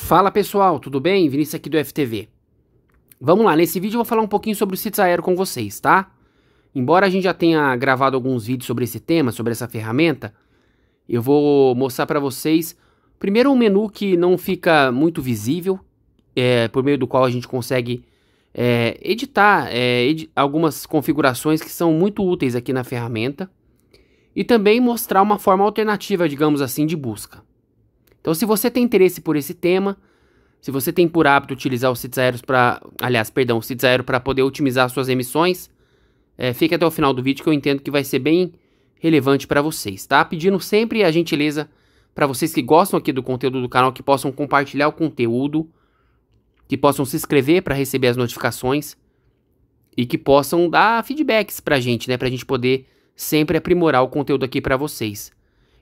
Fala pessoal, tudo bem? Vinícius aqui do FTV. Vamos lá, nesse vídeo eu vou falar um pouquinho sobre os sítios aéreos com vocês, tá? Embora a gente já tenha gravado alguns vídeos sobre esse tema, sobre essa ferramenta, eu vou mostrar para vocês, primeiro um menu que não fica muito visível, por meio do qual a gente consegue editar algumas configurações que são muito úteis aqui na ferramenta, e também mostrar uma forma alternativa, digamos assim, de busca. Então, se você tem interesse por esse tema, se você tem por hábito utilizar os sítios aéreos os sítios aéreos para poder otimizar suas emissões, fique até o final do vídeo que eu entendo que vai ser bem relevante para vocês, tá? Pedindo sempre a gentileza para vocês que gostam aqui do conteúdo do canal, que possam compartilhar o conteúdo, que possam se inscrever para receber as notificações e que possam dar feedbacks pra gente, né? Pra gente poder sempre aprimorar o conteúdo aqui para vocês.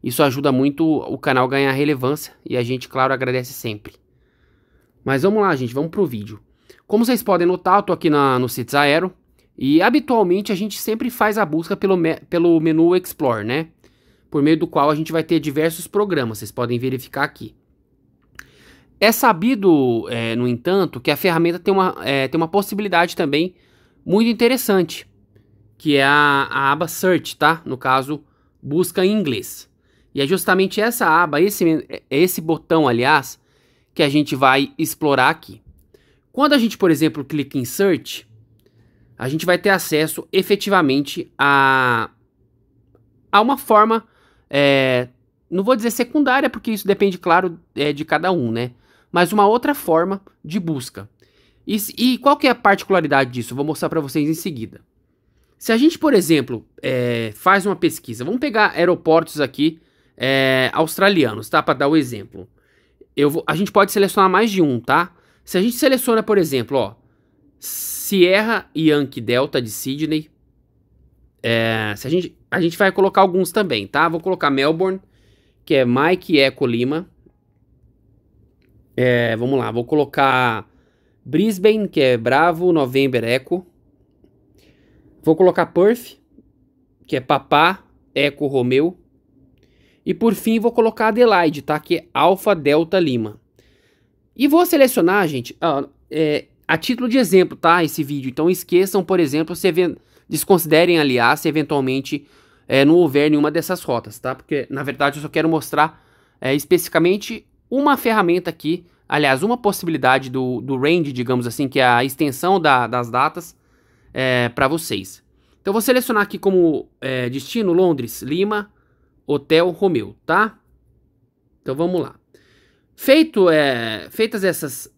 Isso ajuda muito o canal a ganhar relevância e a gente, claro, agradece sempre. Mas vamos lá, gente, vamos pro vídeo. Como vocês podem notar, eu tô aqui no sítios aéreos e habitualmente a gente sempre faz a busca pelo menu Explore, né? Por meio do qual a gente vai ter diversos programas, vocês podem verificar aqui. É sabido, no entanto, que a ferramenta tem uma possibilidade também muito interessante, que é a aba Search, tá? No caso, busca em inglês. E é justamente essa aba, esse botão, aliás, que a gente vai explorar aqui. Quando a gente, por exemplo, clica em Search, a gente vai ter acesso efetivamente a uma forma, não vou dizer secundária, porque isso depende, claro, de cada um, né? Mas uma outra forma de busca. E qual que é a particularidade disso? Eu vou mostrar para vocês em seguida. Se a gente, por exemplo, faz uma pesquisa, vamos pegar aeroportos aqui australianos, tá? Para dar o exemplo. A gente pode selecionar mais de um, tá? Se a gente seleciona, por exemplo, ó, Sierra Yankee Delta de Sydney, a gente vai colocar alguns também, tá? Vou colocar Melbourne, que é Mike Echo Lima. Vamos lá, vou colocar Brisbane, que é Bravo November Echo. Vou colocar Perth, que é Papá Echo Romeo. E por fim vou colocar Adelaide, tá? Que é Alpha Delta Lima. E vou selecionar, gente, a título de exemplo, tá? Esse vídeo. Então esqueçam, por exemplo, desconsiderem, aliás, se eventualmente não houver nenhuma dessas rotas, tá? Porque, na verdade, eu só quero mostrar especificamente uma ferramenta aqui. Aliás, uma possibilidade do range, digamos assim, que é a extensão das datas para vocês. Então vou selecionar aqui como destino Londres, Lima, Hotel Romeo, tá? Então vamos lá. Feitas essas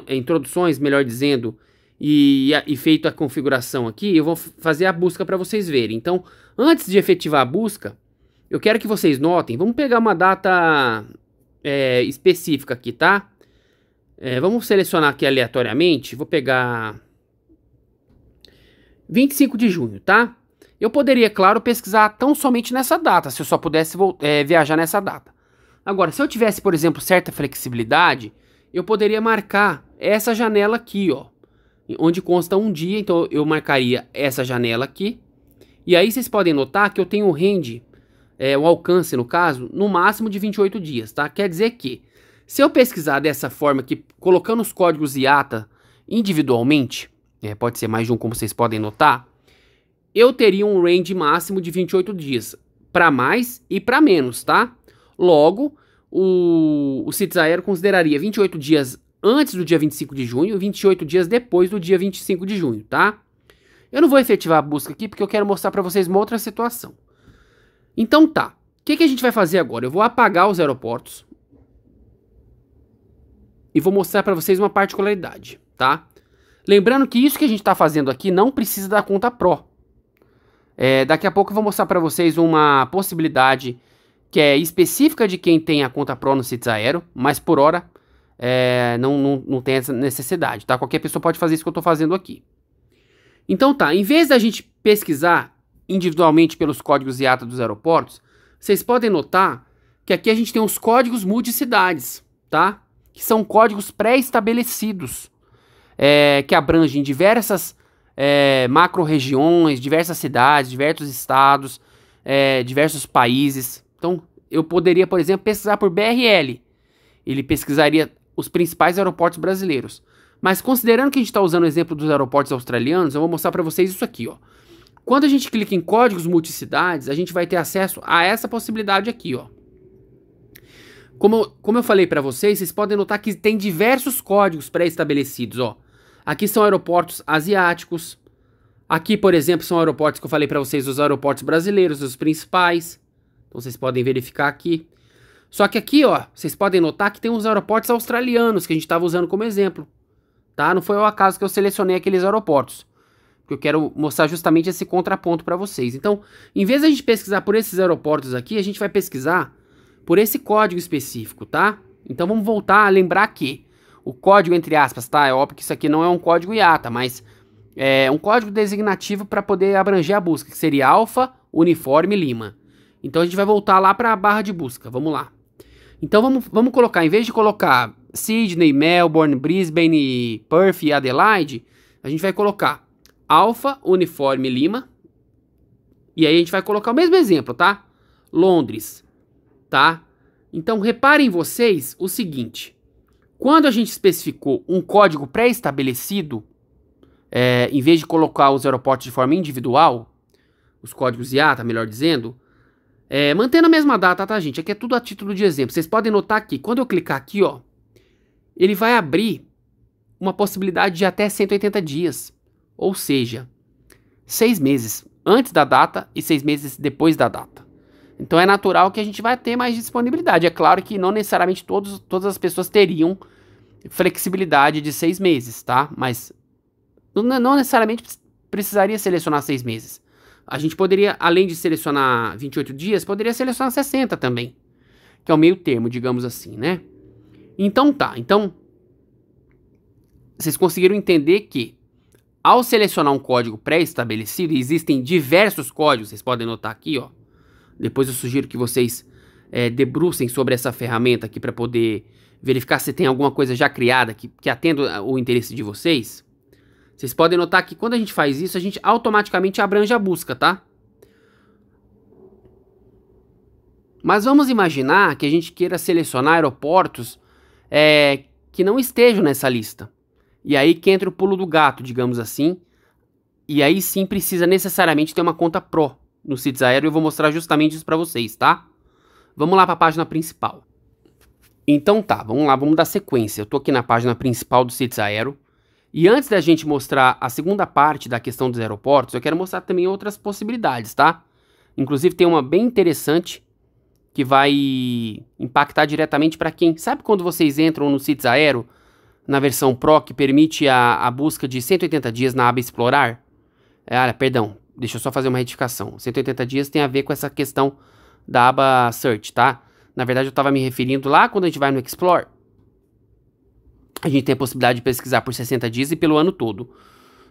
introduções, melhor dizendo, e feita a configuração aqui, eu vou fazer a busca para vocês verem. Então, antes de efetivar a busca, eu quero que vocês notem, vamos pegar uma data específica aqui, tá? Vamos selecionar aqui aleatoriamente, vou pegar 25 de junho, tá? Eu poderia, claro, pesquisar tão somente nessa data, se eu só pudesse viajar nessa data. Agora, se eu tivesse, por exemplo, certa flexibilidade, eu poderia marcar essa janela aqui, ó, onde consta um dia, então eu marcaria essa janela aqui. E aí vocês podem notar que eu tenho o range, o alcance, no caso, no máximo de 28 dias, tá? Quer dizer que, se eu pesquisar dessa forma aqui, colocando os códigos IATA individualmente, pode ser mais de um, como vocês podem notar, eu teria um range máximo de 28 dias, para mais e para menos, tá? Logo, o sítios aéreos consideraria 28 dias antes do dia 25 de junho e 28 dias depois do dia 25 de junho, tá? Eu não vou efetivar a busca aqui porque eu quero mostrar para vocês uma outra situação. Então tá, o que a gente vai fazer agora? Eu vou apagar os aeroportos e vou mostrar para vocês uma particularidade, tá? Lembrando que isso que a gente está fazendo aqui não precisa da conta Pro. Daqui a pouco eu vou mostrar para vocês uma possibilidade que é específica de quem tem a conta Pro no sítios aéreos, mas por hora não tem essa necessidade, tá? Qualquer pessoa pode fazer isso que eu estou fazendo aqui. Então tá, em vez da gente pesquisar individualmente pelos códigos IATA dos aeroportos, vocês podem notar que aqui a gente tem os códigos multicidades, tá? Que são códigos pré-estabelecidos, que abrangem diversas macro-regiões, diversas cidades, diversos estados, diversos países. Então, eu poderia, por exemplo, pesquisar por BRL. ele pesquisaria os principais aeroportos brasileiros. Mas considerando que a gente está usando o exemplo dos aeroportos australianos, eu vou mostrar para vocês isso aqui, ó. Quando a gente clica em códigos multicidades, a gente vai ter acesso a essa possibilidade aqui, ó. Como eu falei para vocês podem notar que tem diversos códigos pré-estabelecidos, ó. Aqui são aeroportos asiáticos. Aqui, por exemplo, são aeroportos que eu falei para vocês, os aeroportos brasileiros, os principais. Então vocês podem verificar aqui. Só que aqui, ó, vocês podem notar que tem uns aeroportos australianos que a gente estava usando como exemplo. Tá? Não foi ao acaso que eu selecionei aqueles aeroportos. Porque eu quero mostrar justamente esse contraponto para vocês. Então, em vez de a gente pesquisar por esses aeroportos aqui, a gente vai pesquisar por esse código específico, tá? Então vamos voltar a lembrar que o código, entre aspas, tá? É óbvio que isso aqui não é um código IATA, mas é um código designativo para poder abranger a busca, que seria Alfa Uniforme Lima. Então a gente vai voltar lá para a barra de busca, vamos lá. Então vamos colocar, em vez de colocar Sydney, Melbourne, Brisbane, Perth e Adelaide, a gente vai colocar Alfa Uniforme Lima. E aí a gente vai colocar o mesmo exemplo, tá? Londres, tá? Então reparem vocês o seguinte. Quando a gente especificou um código pré-estabelecido, em vez de colocar os aeroportos de forma individual, os códigos IATA, melhor dizendo, mantendo a mesma data, tá, gente? Aqui é tudo a título de exemplo. Vocês podem notar que quando eu clicar aqui, ó, ele vai abrir uma possibilidade de até 180 dias. Ou seja, 6 meses antes da data e 6 meses depois da data. Então é natural que a gente vai ter mais disponibilidade. É claro que não necessariamente todas as pessoas teriam flexibilidade de 6 meses, tá? Mas não necessariamente precisaria selecionar 6 meses. A gente poderia, além de selecionar 28 dias, poderia selecionar 60 também. Que é o meio termo, digamos assim, né? Então tá, então vocês conseguiram entender que ao selecionar um código pré-estabelecido, existem diversos códigos, vocês podem notar aqui, ó. Depois eu sugiro que vocês debrucem sobre essa ferramenta aqui para poder verificar se tem alguma coisa já criada que atenda o interesse de vocês. Vocês podem notar que quando a gente faz isso, a gente automaticamente abrange a busca, tá? Mas vamos imaginar que a gente queira selecionar aeroportos que não estejam nessa lista. E aí que entra o pulo do gato, digamos assim. E aí sim precisa necessariamente ter uma conta Pro no Cits Aero. Eu vou mostrar justamente isso para vocês, tá? Vamos lá para a página principal. Então tá, vamos lá, vamos dar sequência. Eu tô aqui na página principal do Cits Aero. E antes da gente mostrar a segunda parte da questão dos aeroportos, eu quero mostrar também outras possibilidades, tá? Inclusive tem uma bem interessante que vai impactar diretamente para quem... Sabe quando vocês entram no Cits Aero, na versão Pro, que permite a busca de 180 dias na aba Explorar? Perdão, deixa eu só fazer uma retificação. 180 dias tem a ver com essa questão da aba Search, tá? Na verdade eu estava me referindo lá quando a gente vai no Explore. A gente tem a possibilidade de pesquisar por 60 dias e pelo ano todo.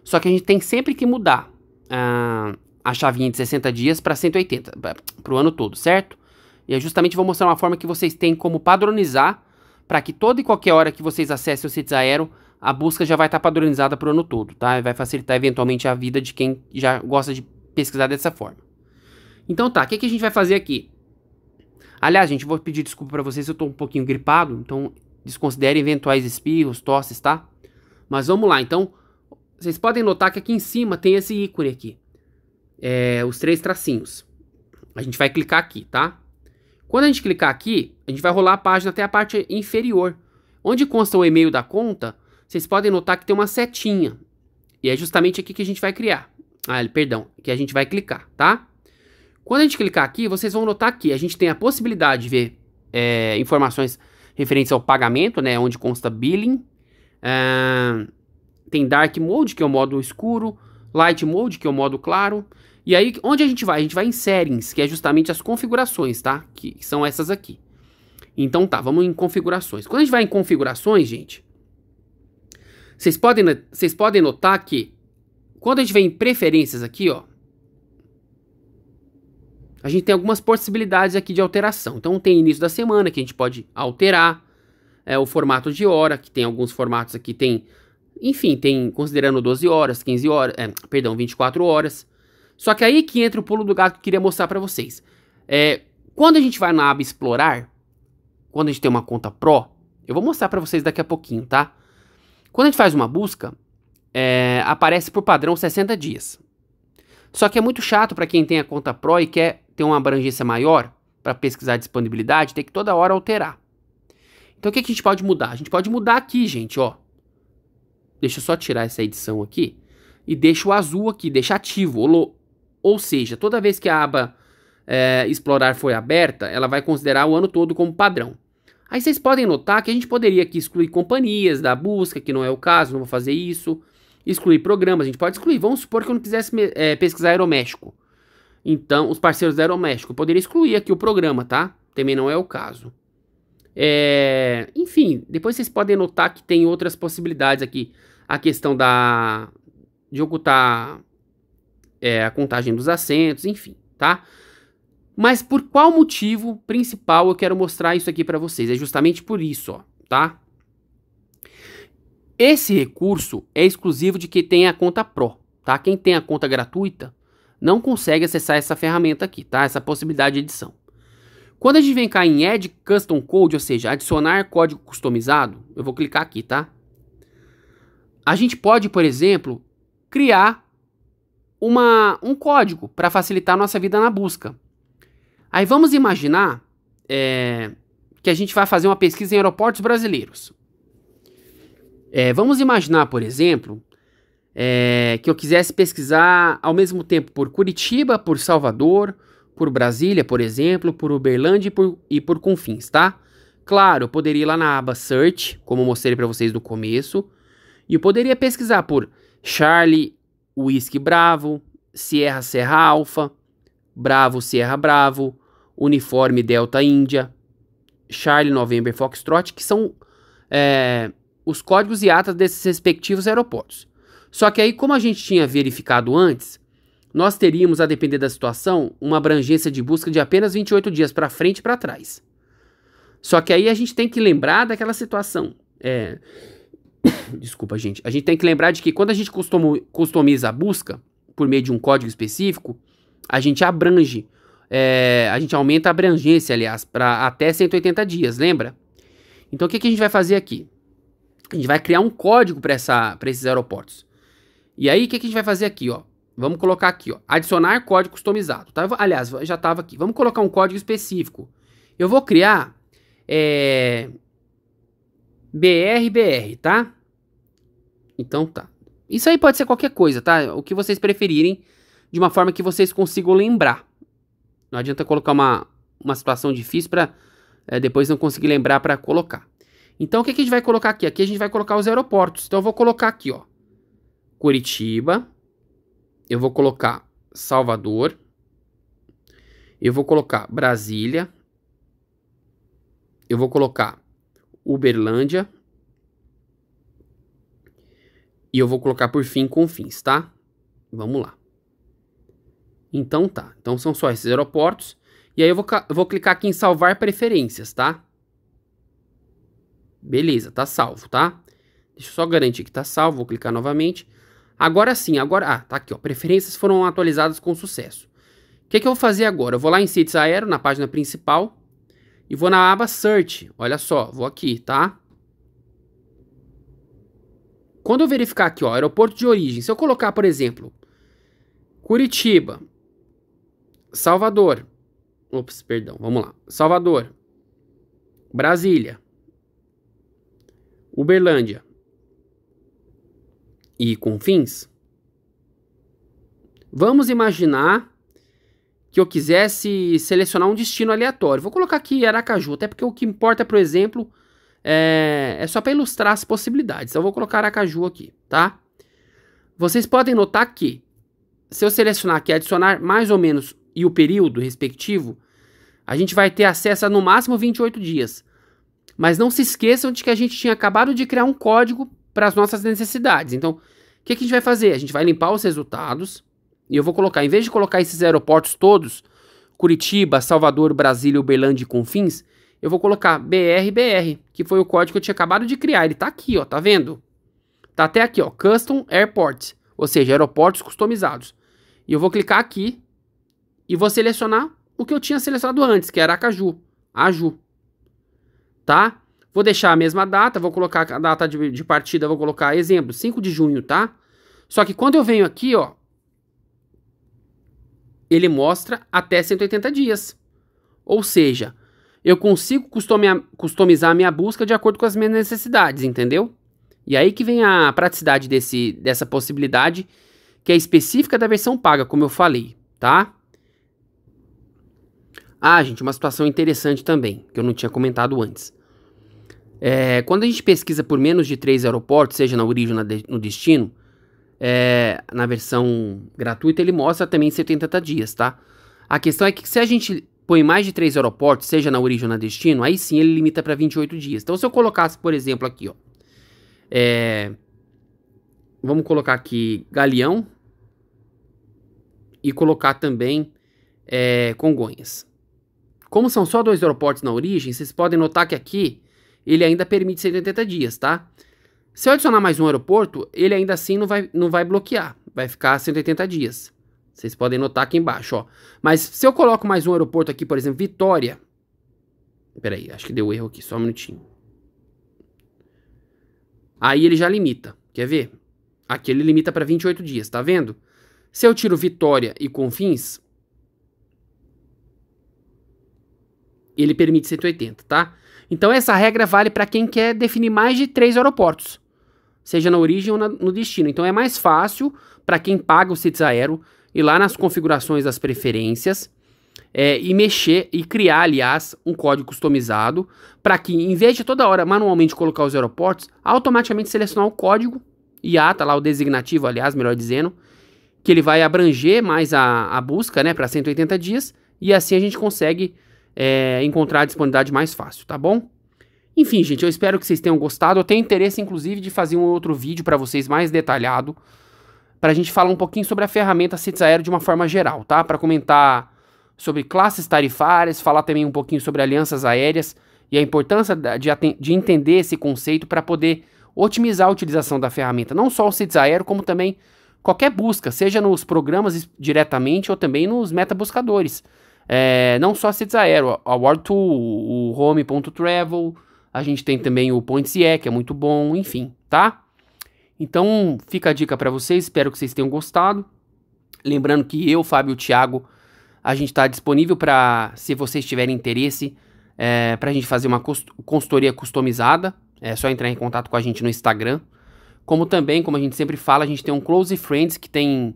Só que a gente tem sempre que mudar a chavinha de 60 dias para 180, para o ano todo, certo? E eu justamente vou mostrar uma forma que vocês têm como padronizar para que toda e qualquer hora que vocês acessem o Cits Aero, a busca já vai estar padronizada para o ano todo, tá? E vai facilitar eventualmente a vida de quem já gosta de pesquisar dessa forma. Então tá, o que a gente vai fazer aqui? Aliás, gente, vou pedir desculpa para vocês se eu tô um pouquinho gripado, então desconsidere eventuais espirros, tosses, tá? Mas vamos lá, então, vocês podem notar que aqui em cima tem esse ícone aqui. Os 3 tracinhos. A gente vai clicar aqui, tá? Quando a gente clicar aqui, a gente vai rolar a página até a parte inferior. Onde consta o e-mail da conta, vocês podem notar que tem uma setinha. E é justamente aqui que a gente vai criar. Perdão, que a gente vai clicar, tá? Quando a gente clicar aqui, vocês vão notar que a gente tem a possibilidade de ver informações referentes ao pagamento, né? Onde consta billing. Tem Dark Mode, que é o modo escuro. Light Mode, que é o modo claro. E aí, onde a gente vai? A gente vai em Settings, que é justamente as configurações, tá? Que são essas aqui. Então tá, vamos em configurações. Quando a gente vai em configurações, gente, vocês podem notar que quando a gente vem em preferências aqui, ó, a gente tem algumas possibilidades aqui de alteração. Então tem início da semana, que a gente pode alterar. O formato de hora, que tem alguns formatos aqui, enfim, tem considerando 12 horas, 15 horas, 24 horas. Só que aí que entra o pulo do gato que eu queria mostrar pra vocês. Quando a gente vai na aba Explorar, quando a gente tem uma conta Pro, Eu vou mostrar para vocês daqui a pouquinho, tá? Quando a gente faz uma busca, aparece por padrão 60 dias. Só que é muito chato para quem tem a conta Pro e quer ter uma abrangência maior para pesquisar a disponibilidade, tem que toda hora alterar. Então o que a gente pode mudar? A gente pode mudar aqui, gente, ó. Deixa eu só tirar essa edição aqui e deixa o azul aqui, deixa ativo. Ou seja, toda vez que a aba explorar foi aberta, ela vai considerar o ano todo como padrão. Aí vocês podem notar que a gente poderia aqui excluir companhias da busca, que não é o caso, não vou fazer isso. Excluir programas, a gente pode excluir. Vamos supor que eu não quisesse pesquisar Aeroméxico. Então, os parceiros da Aeroméxico, eu poderia excluir aqui o programa, tá? Também não é o caso. Enfim, depois vocês podem notar que tem outras possibilidades aqui. A questão de ocultar a contagem dos assentos, enfim, tá? Mas por qual motivo principal eu quero mostrar isso aqui para vocês? É justamente por isso, ó, tá? Esse recurso é exclusivo de quem tem a conta Pro, tá? Quem tem a conta gratuita não consegue acessar essa ferramenta aqui, tá? Essa possibilidade de edição. Quando a gente vem cá em Add Custom Code, ou seja, adicionar código customizado, eu vou clicar aqui, tá? A gente pode, por exemplo, criar um código para facilitar a nossa vida na busca. Aí vamos imaginar que a gente vai fazer uma pesquisa em aeroportos brasileiros. Vamos imaginar, por exemplo, que eu quisesse pesquisar ao mesmo tempo por Curitiba, por Salvador, por Brasília, por exemplo, por Uberlândia e por Confins, tá? Claro, eu poderia ir lá na aba Search, como eu mostrei para vocês no começo, e eu poderia pesquisar por Charlie, Whisky Bravo, Sierra Serra Alpha, Bravo Sierra Bravo, Uniforme Delta Índia, Charlie November Foxtrot, que são os códigos e atas desses respectivos aeroportos. Só que aí, como a gente tinha verificado antes, nós teríamos, a depender da situação, uma abrangência de busca de apenas 28 dias para frente e para trás. Só que aí a gente tem que lembrar daquela situação. Desculpa, gente. A gente tem que lembrar de que quando a gente customiza a busca por meio de um código específico, a gente abrange, a gente aumenta a abrangência, aliás, para até 180 dias, lembra? Então o que a gente vai fazer aqui? A gente vai criar um código para esses aeroportos. E aí o que a gente vai fazer aqui, ó? Vamos colocar aqui, ó, adicionar código customizado, tá? Aliás, já estava aqui. Vamos colocar um código específico. Eu vou criar BR, tá? Então tá. Isso aí pode ser qualquer coisa, tá? O que vocês preferirem, de uma forma que vocês consigam lembrar. Não adianta colocar uma situação difícil para depois não conseguir lembrar para colocar. Então o que a gente vai colocar aqui? Aqui a gente vai colocar os aeroportos. Então eu vou colocar aqui, ó, Curitiba. Eu vou colocar Salvador. Eu vou colocar Brasília. Eu vou colocar Uberlândia. E eu vou colocar por fim Confins, tá? Vamos lá. Então tá. Então são só esses aeroportos. E aí eu vou clicar aqui em salvar preferências, tá? Beleza, tá salvo, tá? Deixa eu só garantir que tá salvo. Vou clicar novamente. Agora sim, tá aqui, ó. Preferências foram atualizadas com sucesso. O que eu vou fazer agora? Eu vou lá em Cities Aero, na página principal, e vou na aba Search. Olha só, vou aqui, tá? Quando eu verificar aqui, ó, aeroporto de origem, se eu colocar, por exemplo, Curitiba, Salvador, vamos lá. Salvador, Brasília, Uberlândia e Confins, vamos imaginar que eu quisesse selecionar um destino aleatório. Vou colocar aqui Aracaju, até porque o que importa, por exemplo, é só para ilustrar as possibilidades. Então eu vou colocar Aracaju aqui, tá? Vocês podem notar que, se eu selecionar aqui adicionar mais ou menos e o período respectivo, a gente vai ter acesso a no máximo 28 dias. Mas não se esqueçam de que a gente tinha acabado de criar um código para as nossas necessidades. Então, o que a gente vai fazer? A gente vai limpar os resultados e eu vou colocar, em vez de colocar esses aeroportos todos, Curitiba, Salvador, Brasília, Uberlândia e Confins, eu vou colocar BR, que foi o código que eu tinha acabado de criar. Ele tá aqui, ó, tá vendo? Tá até aqui, ó, Custom Airports, ou seja, aeroportos customizados. E eu vou clicar aqui e vou selecionar o que eu tinha selecionado antes, que era Aracaju, Aju. Tá? Vou deixar a mesma data, vou colocar a data de partida, vou colocar exemplo, 5 de junho, tá? Só que quando eu venho aqui, ó, ele mostra até 180 dias. Ou seja, eu consigo customizar a minha busca de acordo com as minhas necessidades, entendeu? E aí que vem a praticidade dessa possibilidade, que é específica da versão paga, como eu falei, tá? Ah, gente, uma situação interessante também, que eu não tinha comentado antes. Quando a gente pesquisa por menos de 3 aeroportos, seja na origem ou no destino, na versão gratuita ele mostra também 70 dias, tá? A questão é que se a gente põe mais de 3 aeroportos, seja na origem ou no destino, aí sim ele limita para 28 dias. Então se eu colocasse, por exemplo, aqui, ó, vamos colocar aqui Galeão e colocar também Congonhas. Como são só 2 aeroportos na origem, vocês podem notar que aqui ele ainda permite 180 dias, tá? Se eu adicionar mais um aeroporto, ele ainda assim não vai bloquear, vai ficar 180 dias. Vocês podem notar aqui embaixo, ó. Mas se eu coloco mais um aeroporto aqui, por exemplo, Vitória. Peraí, acho que deu erro aqui, só um minutinho. Aí ele já limita, quer ver? Aqui ele limita para 28 dias, tá vendo? Se eu tiro Vitória e Confins, ele permite 180, tá? Então essa regra vale para quem quer definir mais de 3 aeroportos, seja na origem ou no destino. Então é mais fácil para quem paga o Cits Aero ir lá nas configurações das preferências e mexer e criar, aliás, um código customizado para que, em vez de toda hora manualmente colocar os aeroportos, automaticamente selecionar o código IA, tá lá o designativo, aliás, melhor dizendo, que ele vai abranger mais a busca, né, para 180 dias, e assim a gente consegue encontrar a disponibilidade mais fácil, tá bom? Enfim, gente, eu espero que vocês tenham gostado. Eu tenho interesse, inclusive, de fazer um outro vídeo para vocês mais detalhado, para a gente falar um pouquinho sobre a ferramenta Cits Aero de uma forma geral, tá? Para comentar sobre classes tarifárias, falar também um pouquinho sobre alianças aéreas e a importância de entender esse conceito para poder otimizar a utilização da ferramenta, não só o Cits Aero, como também qualquer busca, seja nos programas diretamente ou também nos metabuscadores. Não só a Cits Aero, a World2, o Home.travel, a gente tem também o Points.ie, que é muito bom, enfim, tá? Então, fica a dica para vocês, espero que vocês tenham gostado. Lembrando que eu, Fábio e o Thiago, a gente está disponível para, se vocês tiverem interesse, para a gente fazer uma consultoria customizada. É só entrar em contato com a gente no Instagram. Como também, como a gente sempre fala, a gente tem um Close Friends que tem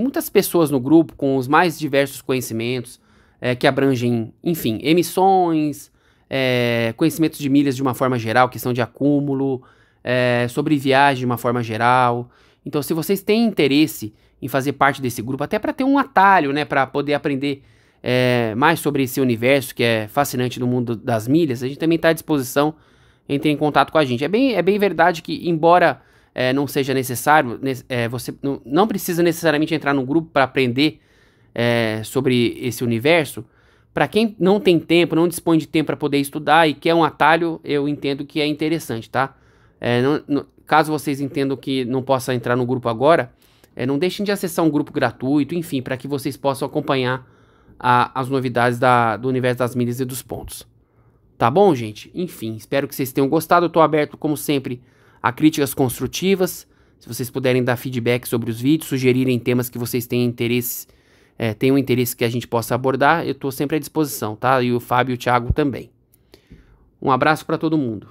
muitas pessoas no grupo com os mais diversos conhecimentos, que abrangem, enfim, emissões, conhecimentos de milhas de uma forma geral, questão de acúmulo, sobre viagem de uma forma geral. Então, se vocês têm interesse em fazer parte desse grupo, até para ter um atalho, né, para poder aprender mais sobre esse universo que é fascinante no mundo das milhas, a gente também está à disposição. Entre em contato com a gente. É bem verdade que, embora não seja necessário, você não precisa necessariamente entrar no grupo para aprender sobre esse universo. Para quem não tem tempo, não dispõe de tempo para poder estudar e quer um atalho, eu entendo que é interessante, tá? Caso vocês entendam que não possa entrar no grupo agora, não deixem de acessar um grupo gratuito, enfim, para que vocês possam acompanhar as novidades do universo das milhas e dos pontos. Tá bom, gente? Enfim, espero que vocês tenham gostado. Eu tô aberto, como sempre, a críticas construtivas. Se vocês puderem dar feedback sobre os vídeos, sugerirem temas que vocês tenham interesse que a gente possa abordar, eu tô sempre à disposição, tá? E o Fábio e o Thiago também. Um abraço para todo mundo.